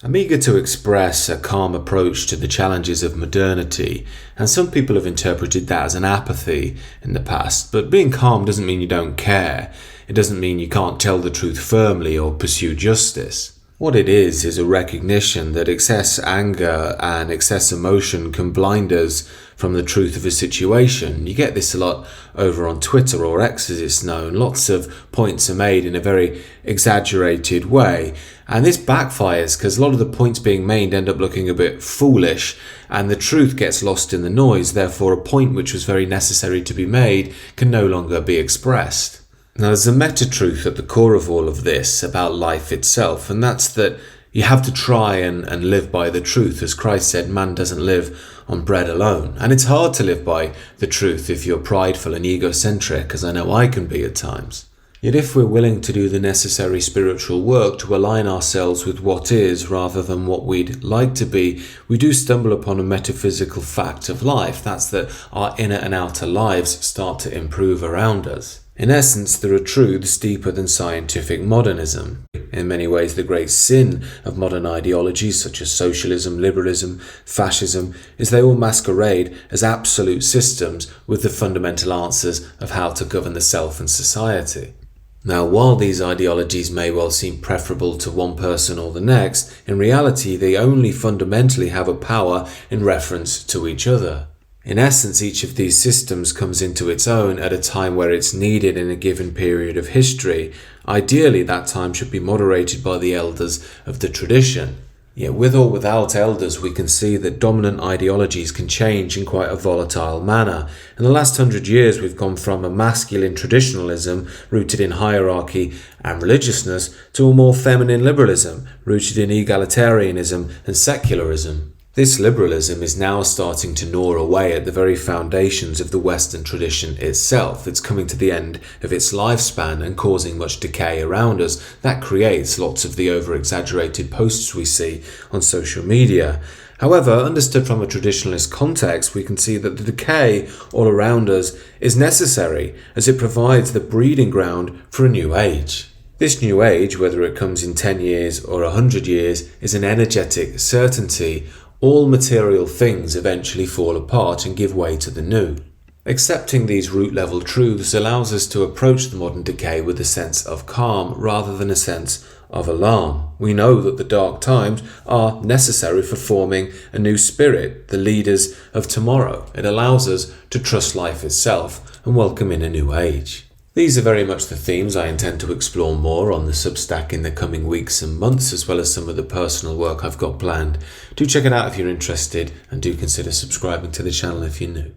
I'm eager to express a calm approach to the challenges of modernity, and some people have interpreted that as an apathy in the past, but being calm doesn't mean you don't care. It doesn't mean you can't tell the truth firmly or pursue justice. What it is a recognition that excess anger and excess emotion can blind us from the truth of a situation. You get this a lot over on Twitter, or X as it's known. Lots of points are made in a very exaggerated way, and this backfires because a lot of the points being made end up looking a bit foolish and the truth gets lost in the noise. Therefore, a point which was very necessary to be made can no longer be expressed. Now, there's a meta-truth at the core of all of this about life itself, and that's that you have to try and live by the truth. As Christ said, man doesn't live on bread alone. And it's hard to live by the truth if you're prideful and egocentric, as I know I can be at times. Yet if we're willing to do the necessary spiritual work to align ourselves with what is rather than what we'd like to be, we do stumble upon a metaphysical fact of life. That's that our inner and outer lives start to improve around us. In essence, there are truths deeper than scientific modernism. In many ways, the great sin of modern ideologies such as socialism, liberalism, fascism is they all masquerade as absolute systems with the fundamental answers of how to govern the self and society. Now, while these ideologies may well seem preferable to one person or the next, in reality they only fundamentally have a power in reference to each other. In essence, each of these systems comes into its own at a time where it's needed in a given period of history. Ideally, that time should be moderated by the elders of the tradition. Yet with or without elders, we can see that dominant ideologies can change in quite a volatile manner. In the last 100 years, we've gone from a masculine traditionalism rooted in hierarchy and religiousness to a more feminine liberalism rooted in egalitarianism and secularism. This liberalism is now starting to gnaw away at the very foundations of the Western tradition itself. It's coming to the end of its lifespan and causing much decay around us. That creates lots of the over-exaggerated posts we see on social media. However, understood from a traditionalist context, we can see that the decay all around us is necessary as it provides the breeding ground for a new age. This new age, whether it comes in 10 years or 100 years, is an energetic certainty. All material things eventually fall apart and give way to the new. Accepting these root-level truths allows us to approach the modern decay with a sense of calm rather than a sense of alarm. We know that the dark times are necessary for forming a new spirit, the leaders of tomorrow. It allows us to trust life itself and welcome in a new age. These are very much the themes I intend to explore more on the Substack in the coming weeks and months, as well as some of the personal work I've got planned. Do check it out if you're interested, and do consider subscribing to the channel if you're new.